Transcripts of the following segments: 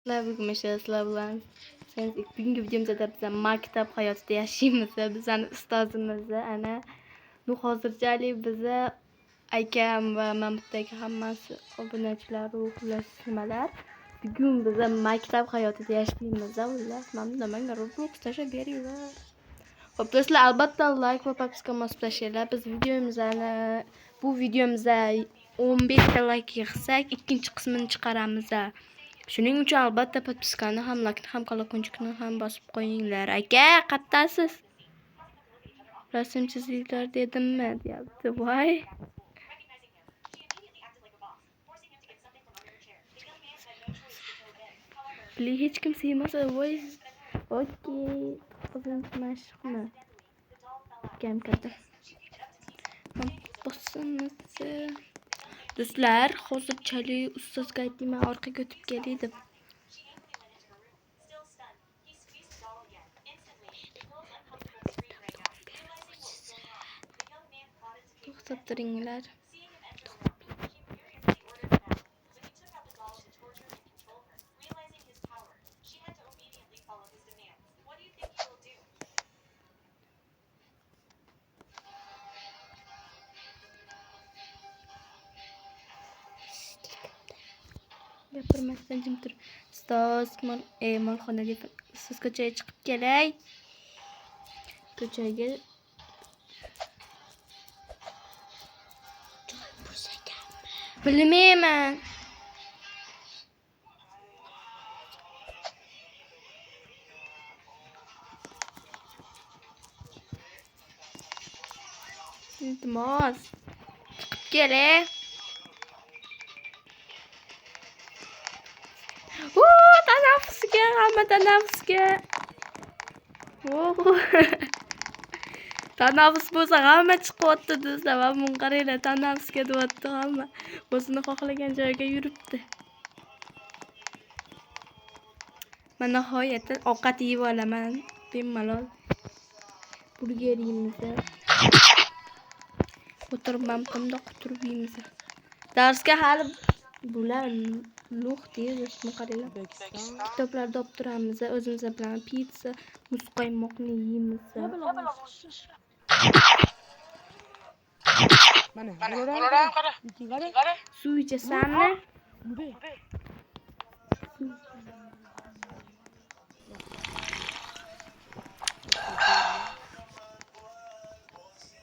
Bugun sizlar bilan bugungi videomizda biz maktab hayotida yashaymiz. Bizning ustozimiz ana hozirchalik biza akam va mamutdagi hammasi obunachilar ruhlar nimalar. Bugun biz maktab hayotida yashaymiz. Ular menga Roblox tashlab beringlar. Xo'p do'stlar, albatta like va podpiska bosib tashlaylar. Biz bu videomizda 15 ta like yig'sak, ikkinchi qismini chiqaramiz. Shuning uchun albatta podpiskani ham, like ham, колокольчикni ham bosib qo'yinglar. Aka, qattasiz? Rasm chizinglar dedimmi, deyapti. Voy. Bili hech kim sevmasa, voy. Okey. Qizim mashqmi? Kam katta. Bosimiz. Do'stlar, hozirchalik ustozga aytdim, orqaga o'tib kelay deb. To'xtab turinglar. Gapirmasdan jim tur. Ustoz molxonaga siz ko'chaga chiqib kelay. Ko'chaga bilmayman. Iltimos. Chiqib kelay. Tanaffusga, hamma tanaffusga. Tanaffus bo'lsa hamma chiqyapti do'stlar. Va buni qaranglar, tanaffusga deyapti hamma. O'zini xohlagan joyga yuribdi. Mana nihoyatda ovqat yeb olaman. Bemalol. Burger yeymiz. O'tirmam qandoq turib yeymiz. Darsga hali bular Luh deydi, qaranglar. Kitoblarda olib turamiz, o'zimiz bilan pizza, muz qaymoqni yeymiz. Mana, bulardan qara. Suv ichasanmi?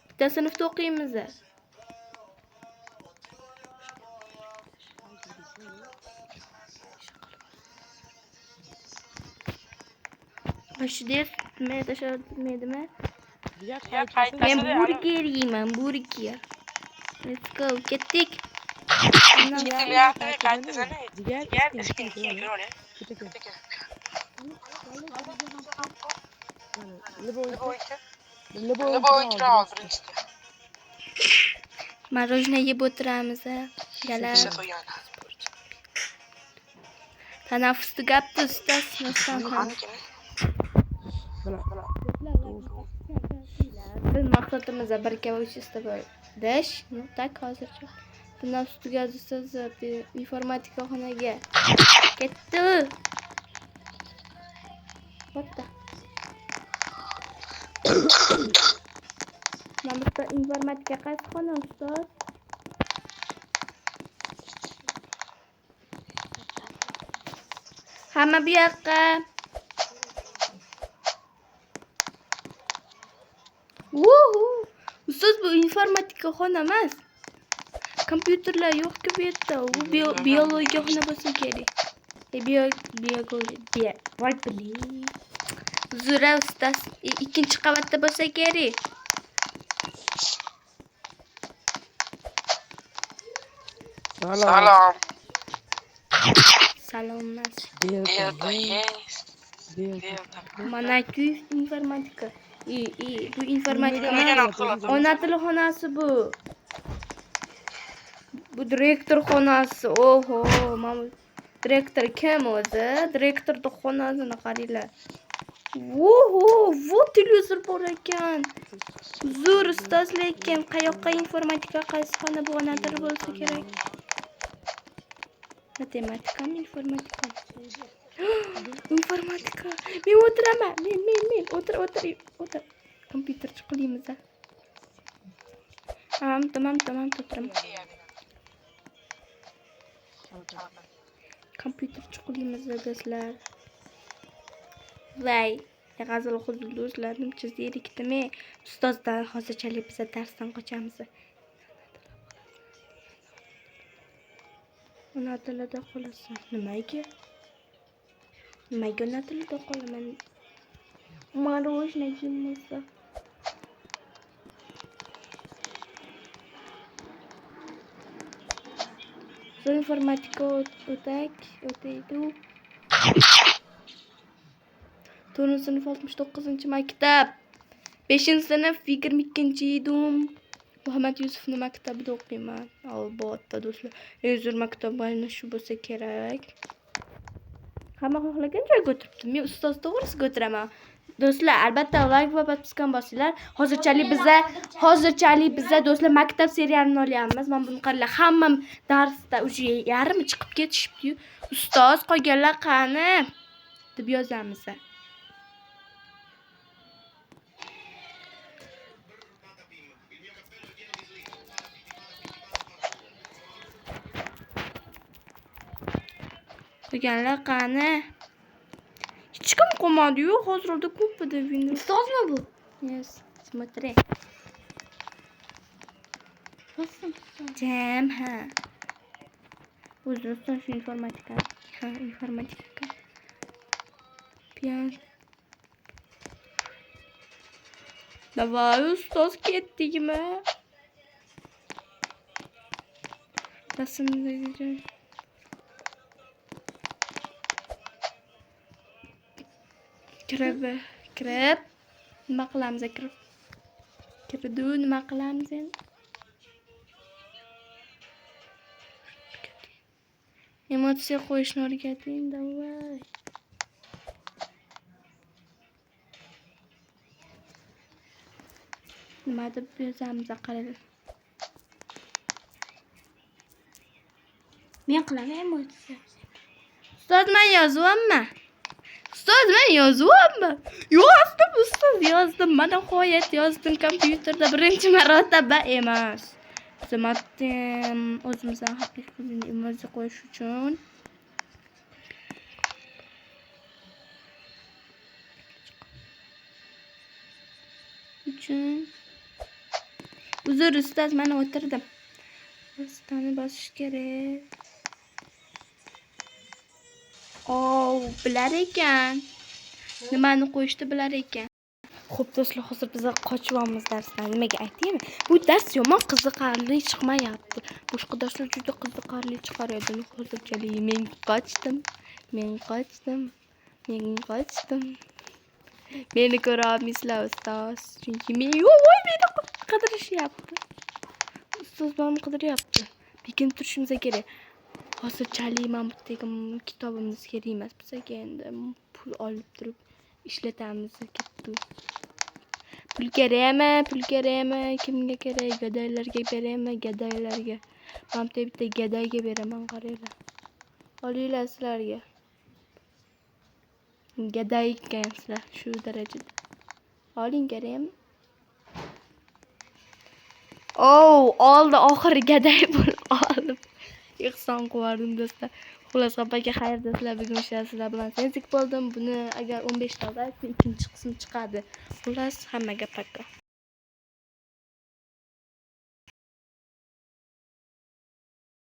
Bitta sinfda o'qiymiz. Başlıyor, tutmaya taşıdırmaydımı? Ben burger yiyeyim, burger. Let's go, gittik. Мороженое yeb o'tiramiz. Galar. Tanaffusda gapdi ustoz, nostan ham. Biz maqsadimiz birga uchishda bo'lish. Tak hozircha. Tanaffus tugadi ustoz informatika xonaga ketdi. Bo'pti. Mana informatika qaysi xona ustoz? Hamma bu yoqqa. Ustoz, bu informatika xona emas. Kompyuterlar yo'q-ku bu yerda. U biologiya xona bo'lsa kerak. Biologiya. Voy bili. Zura ustoz, ikkinchi qavatda bo'lsa kerak. Salom. Salomlar. Mana-ku informatika. Bu informatika. Ona tili xonasi bu. Bu direktor xonasi. Oho, mana direktor kim o'zi? Direktorning xonasini qaranglar. Bu televizor bor ekan. Zo'r ustoz, lekin qayoqqa informatika qaysi xona bu ona tili bo'lsa kerak. Matematikami, informatika? informatika. Men o'tiraman. Men o'tir. Kompyuterchi qilamiz. Tamam, o'tiraman. Kompyuterchi qilamiz do'stlar. Voy, g'azal huzur do'stlar, nimcha zerikdimi? Ustozdan hozirchalik biz darsdan qochamiz. Ona tilida qolasan. Nimaga ona tilida qolaman? Мороженое yemasa. So informatika o'taydi. 4-sinf 69-maktab. 5-sinf 22-edim. Muhammad Yusufning maktabida o'qiyman. Albatta do'stlar, Ezur maktabi aynan shu bo'lsa kerak. Hamma xohlagan joyga o'tiribdi. Men ustoz to'g'risiga o'tiraman. Do'stlar, albatta like va podpiskani bosinglar. Hozirchalik biza do'stlar maktab serialini olyapmiz. Mana buni qaranglar. Hammam darsda o'sha yarmi chiqib ketishibdi-yu. Ustoz qolganlar qani deb yozamiz. Qolganlar qani? Hech kim qolmadi-yu. Hozirda ko'pida Windows. Ustozmi bu? Yes, смотри. Jam, ha. O'zbekiston shu informatika. Ha, informatika. Pian. Davay, ustoz ketdikmi? Rasmdagi joy. Kirib. Nima qilamiz? Kirdi, nima qilamiz endi? Emotsiya qo'yishni o'rgating, davay. Nima deb yozamiz, qarang. Men qilaman emotsiya. Ustoz, men yozyapman. Yozdim. Mana nihoyat yozdim kompyuterda birinchi marotaba emas. Xizmatim o'zimizdan haqiqiy emotsiya qo'yish uchun. Uzr ustoz, mana o'tirdim. Ustani bosish kerak. Bilar ekan. Nimani qo'yishni bilar ekan. Xo'p do'stlar, hozir biz qochyapmiz darsdan. Nimaga aytaymi? Bu dars yomon qiziqarli chiqmayapti. Boshqa darslar juda qiziqarli chiqaradi. Hozirchalik men qochdim. Meni ko'ryapsizlar ustoz. Chunki meni qidirishyapti. Ustoz meni qidiryapti. Lekin turishimiz kerak. Hozirchalik men bittagim kitobimiz kerak emas. Bizga endi pul olib turib ishlatamiz ketdi. Pul kerakmi? Kimga kerak? Gadaylarga beraymi? Gadaylarga. Men bitta gadayga beraman, qaranglar. Olinglar sizlarga. Gaday ekansizlar shu darajada. Oling, kerakmi? Oldi, oxiri gaday bo'lib oldim. Ehson qildim do'stlar. Xullas, opaga xayr do'stlar, bugun sizlar bilan senzik bo'ldim. Buni agar 15 ta olsa, ikkinchi qismi chiqadi. Xullas, hammaga paka.